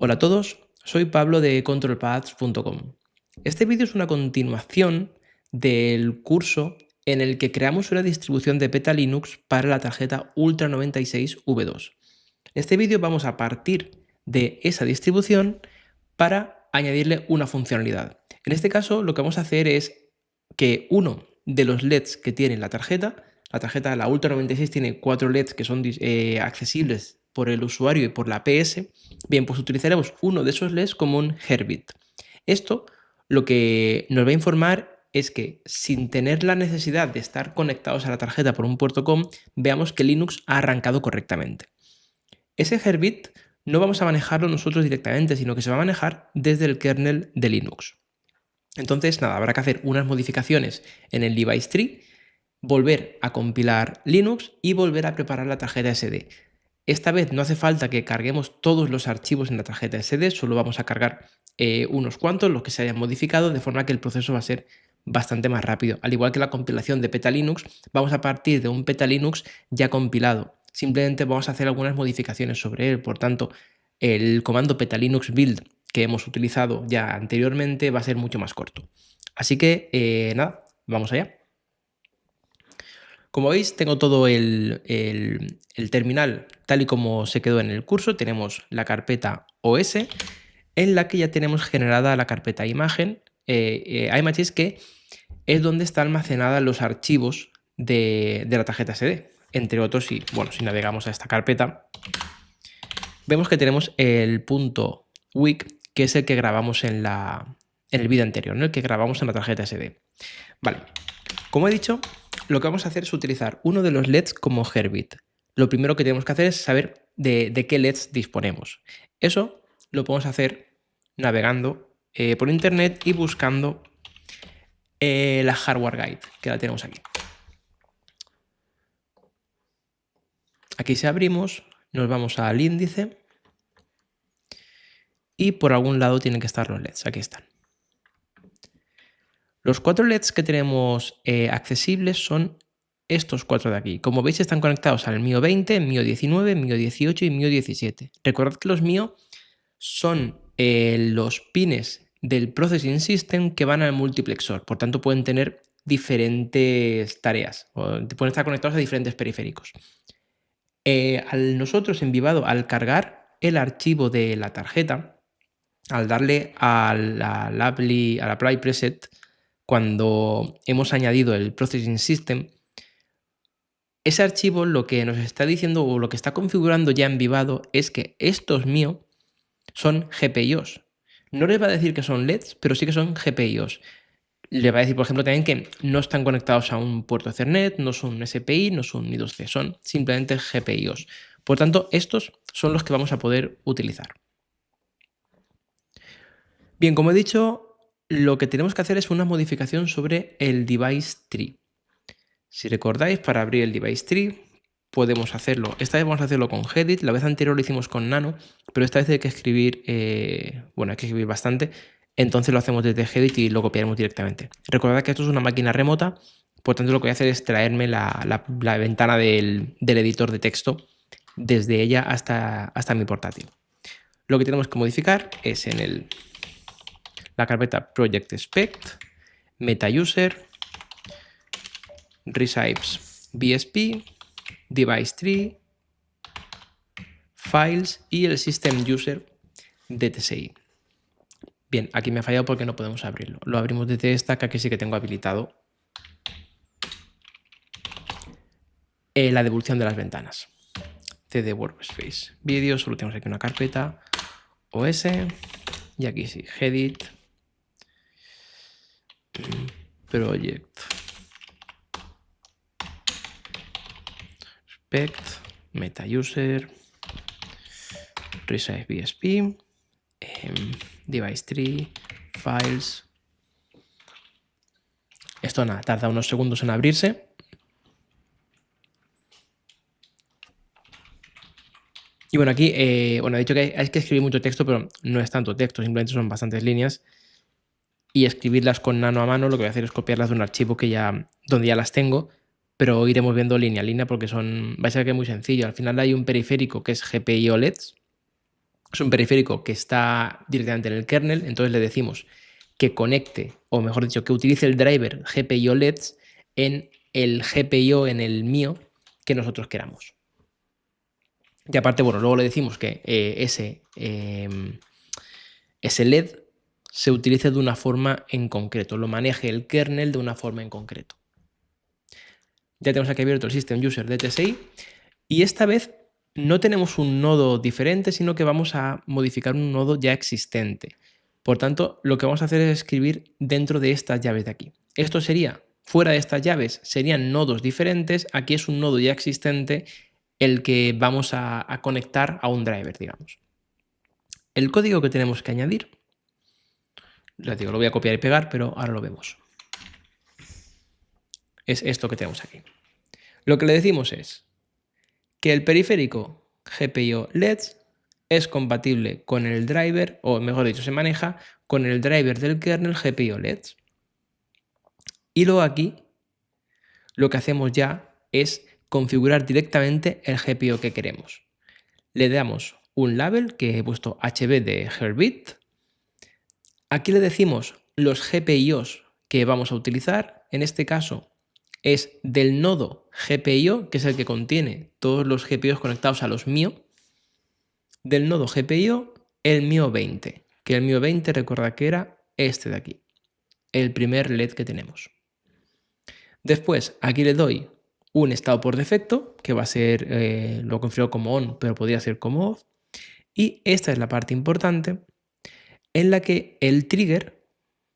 Hola a todos, soy Pablo de controlpaths.com. Este vídeo es una continuación del curso en el que creamos una distribución de Peta Linux para la tarjeta Ultra 96V2. En este vídeo vamos a partir de esa distribución para añadirle una funcionalidad. En este caso lo que vamos a hacer es que uno de los LEDs que tiene la tarjeta, la Ultra 96 tiene 4 LEDs que son accesibles por el usuario y por la PS. Bien, pues utilizaremos uno de esos LEDs como un Herbit. Esto lo que nos va a informar es que sin tener la necesidad de estar conectados a la tarjeta por un puerto COM, veamos que Linux ha arrancado correctamente. Ese Herbit no vamos a manejarlo nosotros directamente, sino que se va a manejar desde el kernel de Linux. Entonces, nada, habrá que hacer unas modificaciones en el device tree, volver a compilar Linux y volver a preparar la tarjeta SD. Esta vez no hace falta que carguemos todos los archivos en la tarjeta SD, solo vamos a cargar unos cuantos, los que se hayan modificado, de forma que el proceso va a ser bastante más rápido. Al igual que la compilación de Peta Linux, vamos a partir de un Peta Linux ya compilado. Simplemente vamos a hacer algunas modificaciones sobre él, por tanto, el comando Peta Linux build que hemos utilizado ya anteriormente va a ser mucho más corto. Así que, nada, vamos allá. Como veis, tengo todo el terminal tal y como se quedó en el curso. Tenemos la carpeta OS, en la que ya tenemos generada la carpeta imagen, images, que es donde está almacenada los archivos de la tarjeta SD. Entre otros, y bueno, si navegamos a esta carpeta, vemos que tenemos el punto .wic, que es el que grabamos en el vídeo anterior, ¿no? El que grabamos en la tarjeta SD. Vale, como he dicho, lo que vamos a hacer es utilizar uno de los LEDs como Herbit. Lo primero que tenemos que hacer es saber de qué LEDs disponemos. Eso lo podemos hacer navegando por internet y buscando la Hardware Guide, que la tenemos aquí. Aquí si abrimos, nos vamos al índice y por algún lado tienen que estar los LEDs. Aquí están. Los 4 LEDs que tenemos accesibles son estos 4 de aquí. Como veis, están conectados al MIO 20, MIO 19, MIO 18 y MIO 17. Recordad que los MIO son los pines del Processing System que van al multiplexor. Por tanto, pueden tener diferentes tareas o pueden estar conectados a diferentes periféricos. Al nosotros en Vivado, al cargar el archivo de la tarjeta, al darle al apply preset, cuando hemos añadido el Processing System, ese archivo lo que nos está diciendo o lo que está configurando ya en Vivado es que estos MIO son GPIOs. No les va a decir que son LEDs, pero sí que son GPIOs. Le va a decir, por ejemplo, también que no están conectados a un puerto Ethernet, no son un SPI, no son un I2C, son simplemente GPIOs. Por tanto, estos son los que vamos a poder utilizar. Bien, como he dicho, lo que tenemos que hacer es una modificación sobre el device tree. Si recordáis, para abrir el device tree podemos hacerlo. Esta vez vamos a hacerlo con Gedit. La vez anterior lo hicimos con Nano, pero esta vez hay que escribir, bueno, hay que escribir bastante. Entonces lo hacemos desde Gedit y lo copiaremos directamente. Recordad que esto es una máquina remota, por tanto lo que voy a hacer es traerme la ventana del editor de texto desde ella hasta mi portátil. Lo que tenemos que modificar es en la carpeta Project Spec, MetaUser, Recipes BSP, Device Tree, Files y el System User DTSI. Bien, aquí me ha fallado porque no podemos abrirlo. Lo abrimos desde esta, que aquí sí que tengo habilitado la devolución de las ventanas. CD Workspace Video, solo tenemos aquí una carpeta OS y aquí sí, Gedit, Project Spec, MetaUser, Resize BSP, Device Tree, Files. Esto nada, tarda unos segundos en abrirse. Y bueno, aquí bueno, he dicho que hay que escribir mucho texto, pero no es tanto texto, simplemente son bastantes líneas. Y escribirlas con Nano a mano, lo que voy a hacer es copiarlas de un archivo donde ya las tengo, pero iremos viendo línea a línea porque va a ser que es muy sencillo. Al final hay un periférico que es GPIO LEDs, Es un periférico que está directamente en el kernel, entonces le decimos que conecte, o mejor dicho, que utilice el driver GPIO LEDs en el GPIO, en el mío, que nosotros queramos. Y aparte, bueno, luego le decimos que ese LED se utilice de una forma en concreto, lo maneje el kernel de una forma en concreto. Ya tenemos aquí abierto el System User de TSI y esta vez no tenemos un nodo diferente, sino que vamos a modificar un nodo ya existente. Por tanto, lo que vamos a hacer es escribir dentro de estas llaves de aquí. Esto sería, fuera de estas llaves, serían nodos diferentes. Aquí es un nodo ya existente el que vamos a conectar a un driver, digamos. El código que tenemos que añadir, les digo, lo voy a copiar y pegar, pero ahora lo vemos. Es esto que tenemos aquí. Lo que le decimos es que el periférico GPIO LEDs es compatible con el driver, o mejor dicho, se maneja con el driver del kernel GPIO LEDs. Y luego aquí lo que hacemos ya es configurar directamente el GPIO que queremos. Le damos un label que he puesto HB de Herbit. Aquí le decimos los GPIOs que vamos a utilizar. En este caso es del nodo GPIO, que es el que contiene todos los GPIOs conectados a los mío. Del nodo GPIO, el mío 20, que el mío 20 recuerda que era este de aquí, el primer LED que tenemos. Después aquí le doy un estado por defecto, que va a ser, lo configuro como on, pero podría ser como off. Y esta es la parte importante, en la que el trigger,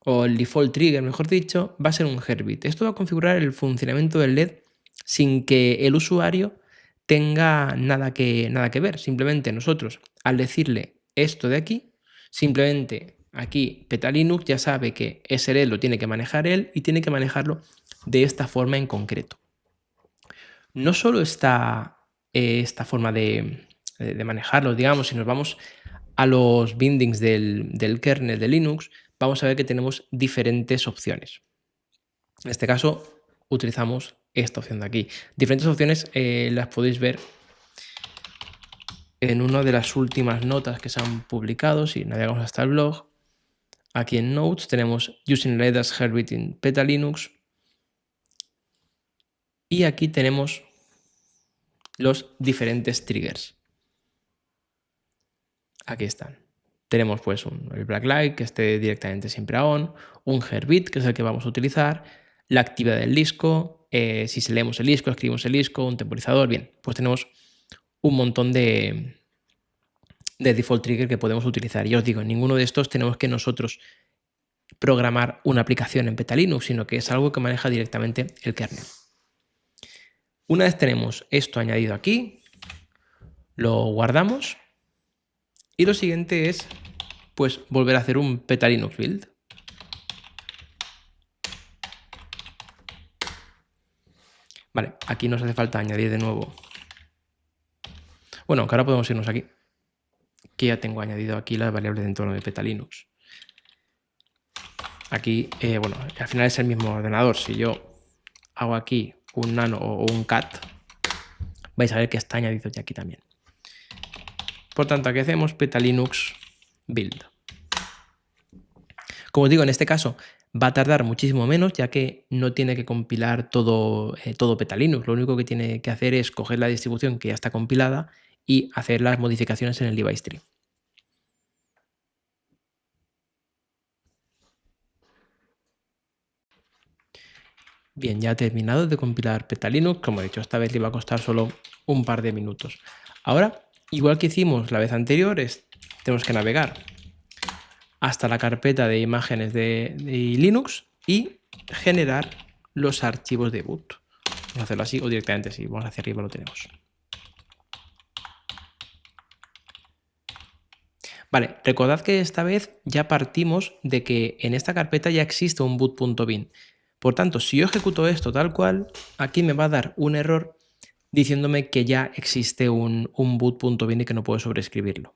o el default trigger, mejor dicho, va a ser un Herbit. Esto va a configurar el funcionamiento del LED sin que el usuario tenga nada que ver. Simplemente nosotros, al decirle esto de aquí, simplemente aquí Petalinux ya sabe que ese LED lo tiene que manejar él y tiene que manejarlo de esta forma en concreto. No solo está esta forma de manejarlo, digamos, si nos vamos a los bindings del kernel de Linux, vamos a ver que tenemos diferentes opciones. En este caso, utilizamos esta opción de aquí. Diferentes opciones las podéis ver en una de las últimas notas que se han publicado. Si navegamos hasta el blog, aquí en Notes tenemos Using LED as Herbit in Petalinux. Y aquí tenemos los diferentes triggers. Aquí están. Tenemos pues el black light que esté directamente siempre a on, un Herbit que es el que vamos a utilizar, la actividad del disco, si se leemos el disco, escribimos el disco, un temporizador, bien, pues tenemos un montón de default trigger que podemos utilizar. Y os digo, en ninguno de estos tenemos que nosotros programar una aplicación en Petalinux, sino que es algo que maneja directamente el kernel. Una vez tenemos esto añadido aquí, lo guardamos y lo siguiente es pues volver a hacer un Petalinux build. Vale, aquí nos hace falta añadir de nuevo. Bueno, que ahora podemos irnos aquí, que ya tengo añadido aquí las variables de entorno de Petalinux. Aquí, bueno, al final es el mismo ordenador. Si yo hago aquí un nano o un cat, vais a ver que está añadido ya aquí también. Por tanto, aquí hacemos Petalinux build. Como os digo, en este caso va a tardar muchísimo menos, ya que no tiene que compilar todo Petalinux. Lo único que tiene que hacer es coger la distribución que ya está compilada y hacer las modificaciones en el device tree. Bien, ya ha terminado de compilar Petalinux. Como he dicho, esta vez le va a costar solo un par de minutos. Ahora, igual que hicimos la vez anterior, tenemos que navegar hasta la carpeta de imágenes de Linux y generar los archivos de boot. Vamos a hacerlo así o directamente así. Vamos hacia arriba, lo tenemos. Vale, recordad que esta vez ya partimos de que en esta carpeta ya existe un boot.bin. Por tanto, si yo ejecuto esto tal cual, aquí me va a dar un error diciéndome que ya existe un boot.bin y que no puedo sobreescribirlo.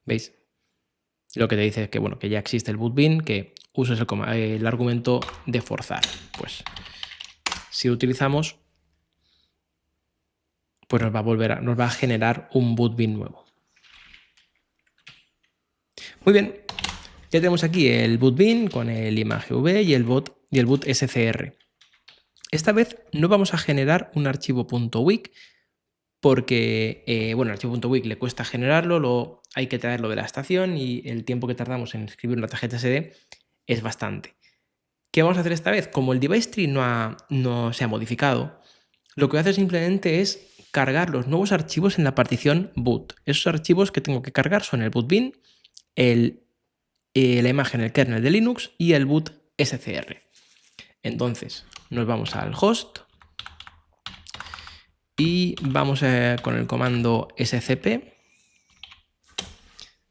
¿Veis? Lo que te dice es que, bueno, que ya existe el boot.bin, que uses el argumento de forzar. Pues si lo utilizamos, pues nos va a generar un boot.bin nuevo. Muy bien, ya tenemos aquí el boot bin con el ImageV y el boot SCR. Esta vez no vamos a generar un archivo .wic porque, bueno, el archivo .wic le cuesta generarlo, luego hay que traerlo de la estación y el tiempo que tardamos en escribir una tarjeta SD es bastante. ¿Qué vamos a hacer esta vez? Como el device tree no se ha modificado, lo que voy a hacer simplemente es cargar los nuevos archivos en la partición boot. Esos archivos que tengo que cargar son el boot bin, la imagen, el kernel de Linux y el boot SCR. Entonces, nos vamos al host y vamos con el comando scp.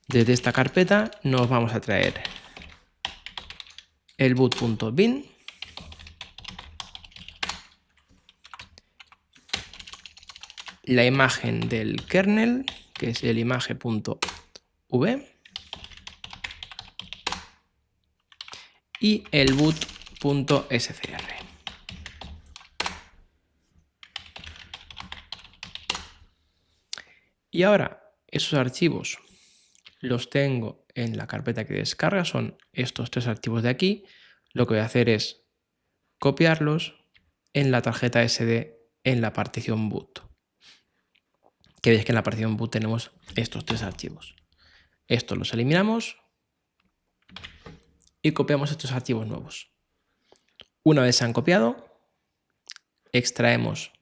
Desde esta carpeta nos vamos a traer el boot.bin, la imagen del kernel, que es el image.v, y el boot.scr. Y ahora esos archivos los tengo en la carpeta que descarga, son estos tres archivos de aquí. Lo que voy a hacer es copiarlos en la tarjeta SD en la partición boot. Que veis que en la partición boot tenemos estos tres archivos. Estos los eliminamos y copiamos estos archivos nuevos. Una vez se han copiado, extraemos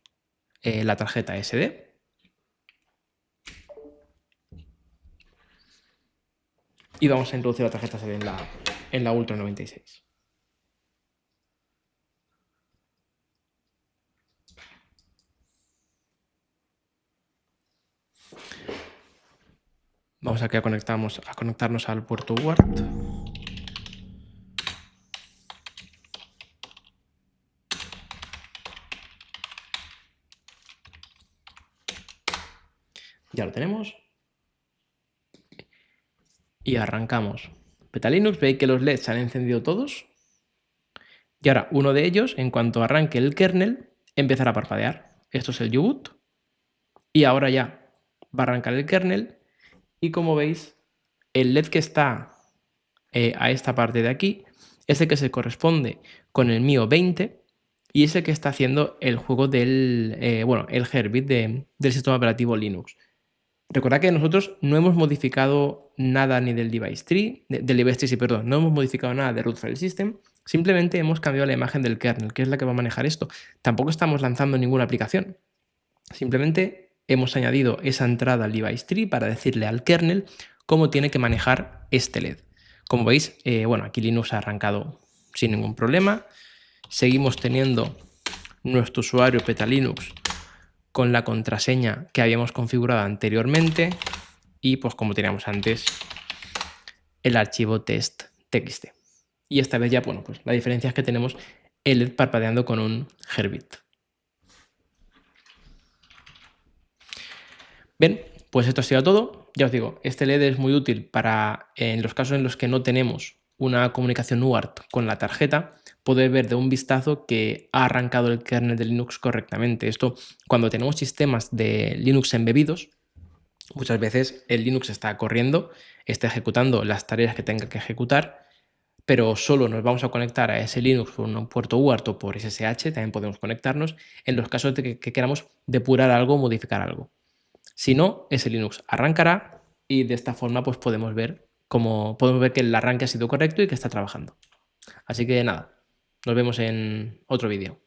la tarjeta SD. Y vamos a introducir la tarjeta SD en la Ultra 96. Vamos aquí a conectarnos al puerto UART. Ya lo tenemos. Y arrancamos. Petalinux, veis que los LEDs se han encendido todos. Y ahora uno de ellos, en cuanto arranque el kernel, empezará a parpadear. Esto es el U-boot. Y ahora ya va a arrancar el kernel. Y como veis, el LED que está a esta parte de aquí es el que se corresponde con el mío 20 y es el que está haciendo el juego del el Herbit del sistema operativo Linux. Recordad que nosotros no hemos modificado nada ni del device tree, no hemos modificado nada de root file system, simplemente hemos cambiado la imagen del kernel, que es la que va a manejar esto. Tampoco estamos lanzando ninguna aplicación. Simplemente hemos añadido esa entrada al device tree para decirle al kernel cómo tiene que manejar este LED. Como veis, aquí Linux ha arrancado sin ningún problema. Seguimos teniendo nuestro usuario Petalinux con la contraseña que habíamos configurado anteriormente y, pues como teníamos antes, el archivo test.txt. Y esta vez ya, pues la diferencia es que tenemos el LED parpadeando con un Herbit. Bien, pues esto ha sido todo. Ya os digo, este LED es muy útil para, en los casos en los que no tenemos una comunicación UART con la tarjeta, poder ver de un vistazo que ha arrancado el kernel de Linux correctamente. Esto, cuando tenemos sistemas de Linux embebidos, muchas veces el Linux está corriendo, está ejecutando las tareas que tenga que ejecutar, pero solo nos vamos a conectar a ese Linux por un puerto UART o por SSH, también podemos conectarnos en los casos de que queramos depurar algo o modificar algo. Si no, ese Linux arrancará y de esta forma pues podemos ver que el arranque ha sido correcto y que está trabajando. Así que nada, nos vemos en otro vídeo.